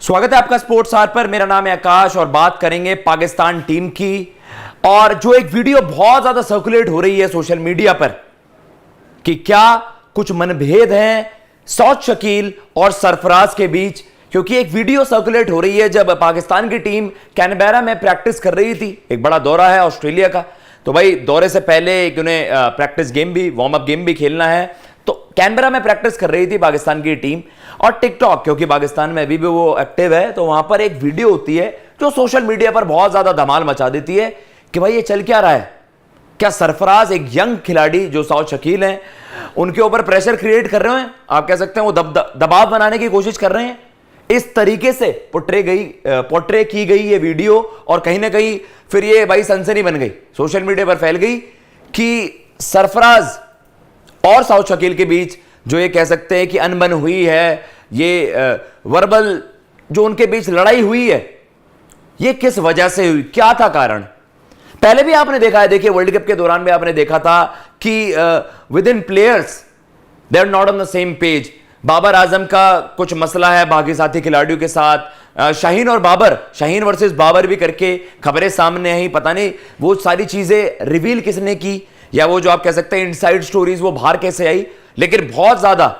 स्वागत है आपका स्पोर्ट्स आवर पर। मेरा नाम है आकाश और बात करेंगे पाकिस्तान टीम की। और जो एक वीडियो बहुत ज्यादा सर्कुलेट हो रही है सोशल मीडिया पर कि क्या कुछ मनभेद हैं सौद शकील और सरफराज के बीच, क्योंकि एक वीडियो सर्कुलेट हो रही है जब पाकिस्तान की टीम कैनबेरा में प्रैक्टिस कर रही थी। एक बड़ा दौरा है ऑस्ट्रेलिया का, तो भाई दौरे से पहले एक उन्हें प्रैक्टिस गेम भी, वार्म अप गेम भी खेलना है। तो कैनबेरा में प्रैक्टिस कर रही थी पाकिस्तान की टीम, और टिकटॉक, क्योंकि पाकिस्तान में अभी भी वो एक्टिव है, तो वहां पर एक वीडियो होती है जो सोशल मीडिया पर बहुत ज्यादा धमाल मचा देती है कि भाई ये चल क्या रहा है। क्या सरफराज एक यंग खिलाड़ी जो सौद शकील हैं उनके ऊपर प्रेशर क्रिएट कर रहे हैं, आप कह सकते हैं वो दबाव बनाने की कोशिश कर रहे हैं। इस तरीके से पोर्ट्रे की गई ये वीडियो, और कहीं ना कहीं फिर ये भाई सनसनी बन गई, सोशल मीडिया पर फैल गई कि सरफराज और सौद शकील के बीच जो ये कह सकते हैं कि अनबन हुई है, ये वर्बल जो उनके बीच लड़ाई हुई है, ये किस वजह से हुई, क्या था कारण। पहले भी आपने देखा है, देखिए वर्ल्ड कप के दौरान भी आपने देखा था कि within players they are not on the same page. Babar Azam का कुछ मसला है बाकी साथी खिलाड़ियों के साथ, शाहीन और बाबर, शाहीन वर्सेस बाबर भी करके खबरें सामने आई। पता नहीं वो सारी चीजें रिवील किसने की, या वो जो आप कह सकते हैं इनसाइड स्टोरीज वो बाहर कैसे आई, लेकिन बहुत ज्यादा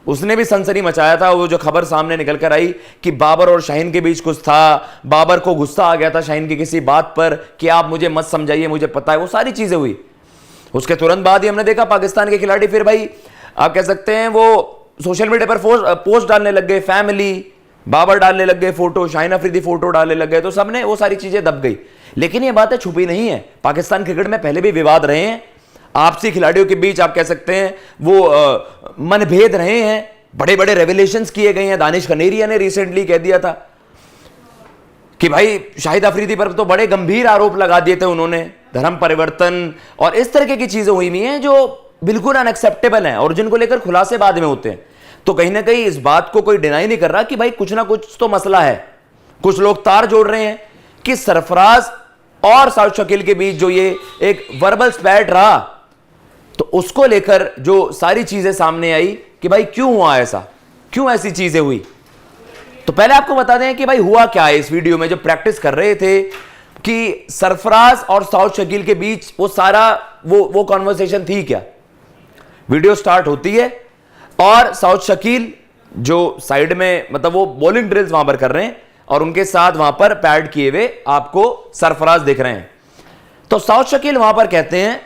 उसने भी सनसनी मचाया था। वो जो खबर सामने निकल कर आई कि बाबर और शाहीन के बीच कुछ था, बाबर को गुस्सा आ गया था शाहीन की किसी बात पर कि आप मुझे मत समझाइए, मुझे पता है, वो सारी चीजें हुई। उसके तुरंत बाद ही हमने देखा पाकिस्तान के खिलाड़ी फिर भाई आप कह सकते हैं वो सोशल मीडिया पर पोस्ट डालने लग गए, फैमिली, बाबर डालने लग गए फोटो, शाहीन अफरीदी फोटो डालने लग गए, तो सबने वो सारी चीजें दब गई। लेकिन ये बातें छुपी नहीं है, पाकिस्तान क्रिकेट में पहले भी विवाद रहे हैं, आपसी खिलाड़ियों के बीच आप कह सकते हैं वो मनभेद रहे हैं, बड़े बड़े रेवलेशंस किए गए हैं। दानिश कनेरिया ने रिसेंटली कह दिया था कि भाई शाहिद अफरीदी पर तो बड़े गंभीर आरोप लगा दिए थे उन्होंने, धर्म परिवर्तन और इस तरह की चीजें हुई हुई हैं जो बिल्कुल अनएक्सेप्टेबल हैं और जिनको लेकर खुलासे बाद में होते हैं। तो कहीं ना कहीं इस बात को कोई डिनाई नहीं कर रहा कि भाई कुछ ना कुछ तो मसला है। कुछ लोग तार जोड़ रहे हैं कि सरफराज और सौद शकील के बीच जो ये एक वर्बल स्पैट रहा, तो उसको लेकर जो सारी चीजें सामने आई कि भाई क्यों हुआ ऐसा, क्यों ऐसी चीजें हुई। तो पहले आपको बता दें कि भाई हुआ क्या है इस वीडियो में। जो प्रैक्टिस कर रहे थे कि सरफराज और सौद शकील के बीच वो सारा वो कॉन्वर्सेशन थी क्या। वीडियो स्टार्ट होती है और सौद शकील जो साइड में, मतलब वो बॉलिंग ड्रिल्स वहां पर कर रहे हैं और उनके साथ वहां पर पैड किए हुए आपको सरफराज दिख रहे हैं। तो सौद शकील वहां पर कहते हैं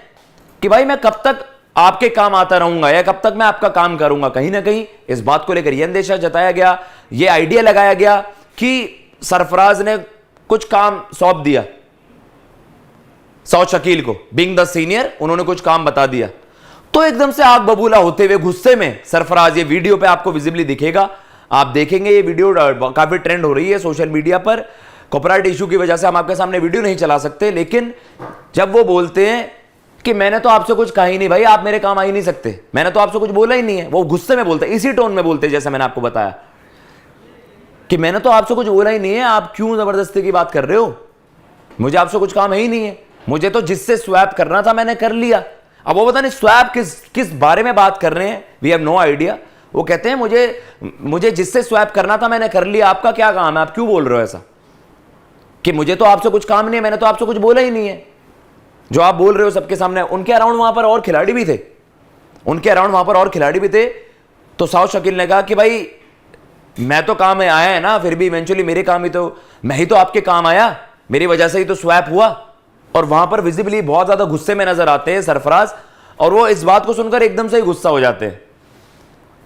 कि भाई मैं कब तक आपके काम आता रहूंगा या कब तक मैं आपका काम करूंगा। कहीं ना कहीं इस बात को लेकर यह अंदेशा जताया गया, यह आइडिया लगाया गया कि सरफराज ने कुछ काम सौंप दिया सौद शकील को, बीइंग द सीनियर उन्होंने कुछ काम बता दिया। तो एकदम से आग बबूला होते हुए गुस्से में सरफराज, ये वीडियो पे आपको विजिबली दिखेगा, आप देखेंगे ये वीडियो काफी ट्रेंड हो रही है सोशल मीडिया पर। कॉपीराइट इशू की वजह से हम आपके सामने वीडियो नहीं चला सकते, लेकिन जब वो बोलते हैं कि मैंने तो आपसे कुछ कहा ही नहीं भाई, आप मेरे काम आ ही नहीं सकते, मैंने तो आपसे कुछ बोला ही नहीं है, वो गुस्से में बोलते हैं, इसी टोन में बोलते हैं जैसे मैंने आपको बताया कि मैंने तो आपसे कुछ बोला ही नहीं है, आप क्यों जबरदस्ती की बात कर रहे हो, मुझे आपसे कुछ काम है ही नहीं है, मुझे तो जिससे स्वैप करना था मैंने कर लिया। अब वो पता नहीं स्वैप किस बारे में बात कर रहे हैं, वी हैव नो आइडिया। वो कहते हैं मुझे जिससे स्वैप करना था मैंने कर लिया, आपका क्या काम है, आप क्यों बोल रहे हो ऐसा कि मुझे तो आपसे कुछ काम नहीं है, मैंने तो आपसे कुछ बोला ही नहीं है। जो आप बोल रहे हो सबके सामने, उनके अराउंड वहां पर और खिलाड़ी भी थे, तो सौद शकील ने कहा कि भाई मैं तो काम में आया है ना, फिर भी इवेंचुअली मेरे काम ही तो, मैं ही तो आपके काम आया, मेरी वजह से ही तो स्वैप हुआ। और वहां पर विजिबली बहुत ज्यादा गुस्से में नजर आते हैं सरफराज, और वो इस बात को सुनकर एकदम से ही गुस्सा हो जाते हैं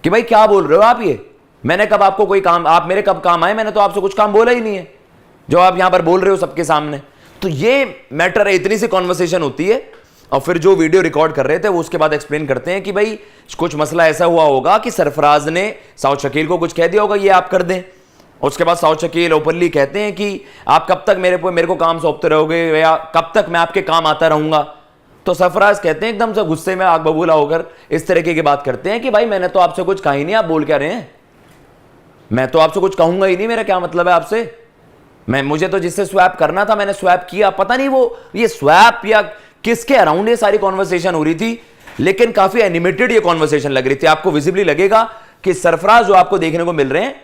कि भाई क्या बोल रहे हो आप, ये मैंने कब आपको कोई काम, आप मेरे कब काम आए, मैंने तो आपसे कुछ काम बोला ही नहीं है जो आप यहां पर बोल रहे हो सबके सामने। तो ये मैटर है, इतनी सी कॉन्वर्सेशन होती है। और फिर जो वीडियो रिकॉर्ड कर रहे थे वो उसके बाद एक्सप्लेन करते हैं कि भाई कुछ मसला ऐसा हुआ होगा कि सरफराज ने सौद शकील को कुछ कह दिया होगा ये आप कर दें। उसके बाद सौद शकील ओपनली कहते हैं कि आप कब तक मेरे को काम सौंपते रहोगे या कब तक मैं आपके काम आता रहूंगा। तो सरफराज कहते हैं एकदम से गुस्से में आग बबूला होकर इस तरीके की बात करते हैं कि भाई मैंने तो आपसे कुछ कहा ही नहीं, आप बोल क्या रहे हैं, मैं तो आपसे कुछ कहूंगा ही नहीं, मेरा क्या मतलब है आपसे, मुझे तो जिससे स्वैप करना था मैंने स्वैप किया। पता नहीं वो ये स्वैप या किसके अराउंड ये सारी कॉन्वर्सेशन हो रही थी, लेकिन काफी एनिमेटेड ये कॉन्वर्सेशन लग रही थी। आपको विजिबली लगेगा कि सरफराज जो आपको देखने को मिल रहे हैं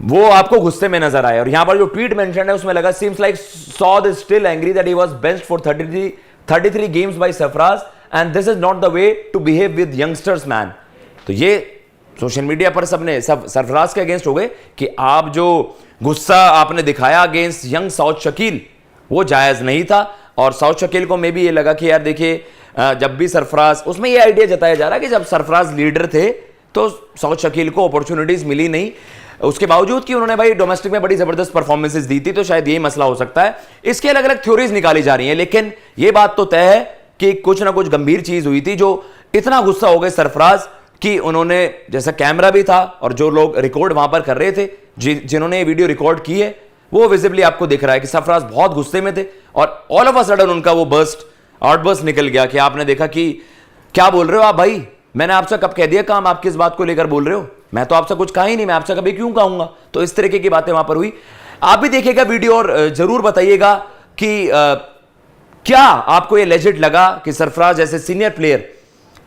वो आपको गुस्से में नजर आए। और यहां पर जो ट्वीट मेंशन है उसमें लगा seems like Saud is still angry that he was benched for 33 games by Sarfaraz and this is not the way to behave with youngsters man. तो ये सोशल मीडिया पर सबने सब सरफराज के अगेंस्ट हो गए कि आप जो गुस्सा आपने दिखाया अगेंस्ट यंग साउथ शकील वो जायज नहीं था। और साउथ शकील को मे भी ये लगा कि यार देखिए जब भी सरफराज, उसमें ये आइडिया जताया जा रहा है कि जब सरफराज लीडर थे तो साउथ शकील को अपॉर्चुनिटीज मिली नहीं, उसके बावजूद कि उन्होंने भाई डोमेस्टिक में बड़ी जबरदस्त परफॉर्मेंसेस दी थी, तो शायद यही मसला हो सकता है। इसके अलग अलग थ्योरीज निकाली जा रही हैं, लेकिन यह बात तो तय है कि कुछ ना कुछ गंभीर चीज हुई थी जो इतना गुस्सा हो गए सरफराज कि उन्होंने, जैसा कैमरा भी था और जो लोग रिकॉर्ड वहां पर कर रहे थे, जिन्होंने ये वीडियो रिकॉर्ड की है, वो विजिबली आपको दिख रहा है कि सरफराज बहुत गुस्से में थे और ऑल ऑफ अ सडन उनका वो आउटबर्स्ट निकल गया कि आपने देखा कि क्या बोल रहे हो आप भाई, मैंने आपसे कब कह दिया काम, आप किस बात को लेकर बोल रहे हो, मैं तो आपसे कुछ कहा ही नहीं, मैं आपसे कभी क्यों कहूंगा। तो इस तरीके की बातें वहां पर हुई। आप भी देखिएगा वीडियो और जरूर बताइएगा कि क्या आपको यह लेजिट लगा कि सरफराज जैसे सीनियर प्लेयर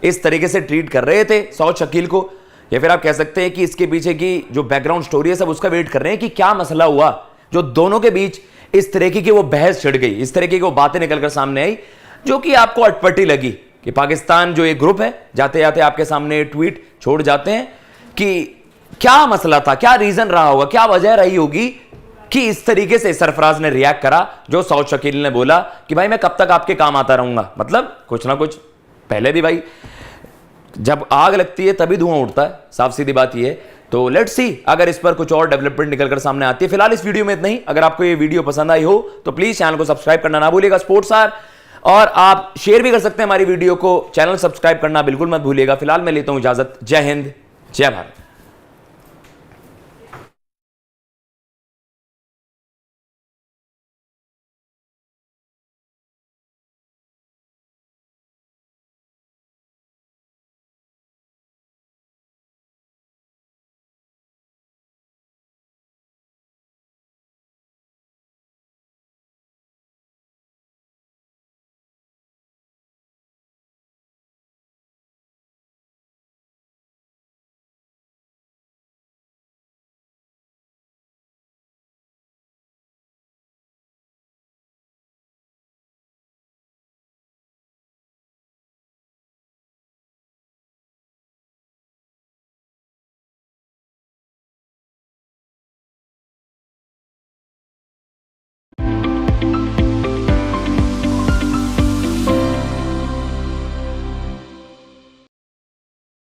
इस तरीके से ट्रीट कर रहे थे साउथ शकील को, या फिर आप कह सकते हैं कि इसके पीछे की जो बैकग्राउंड स्टोरी है सब उसका वेट कर रहे हैं कि क्या मसला हुआ जो दोनों के बीच इस तरीके की वो बहस छिड़ गई, इस तरीके की वो बातें निकलकर सामने आई जो कि आपको अटपटी लगी कि पाकिस्तान जो एक ग्रुप है जाते जाते आपके सामने ट्वीट छोड़ जाते हैं कि क्या मसला था, क्या रीजन रहा होगा, क्या वजह रही होगी कि इस तरीके से सरफराज ने रिएक्ट करा जो साउथ शकील ने बोला कि भाई मैं कब तक आपके काम आता रहूंगा। मतलब कुछ ना कुछ पहले भी भाई जब आग लगती है तभी धुआं उठता है, साफ सीधी बात यह है। तो लेट्स सी अगर इस पर कुछ और डेवलपमेंट निकलकर सामने आती है। फिलहाल इस वीडियो में इतना ही। अगर आपको ये वीडियो पसंद आई हो तो प्लीज चैनल को सब्सक्राइब करना ना भूलिएगा स्पोर्ट्स आर, और आप शेयर भी कर सकते हैं हमारी वीडियो को। चैनल सब्सक्राइब करना बिल्कुल मत भूलिएगा। फिलहाल मैं लेता हूं इजाजत। जय हिंद, जय भारत।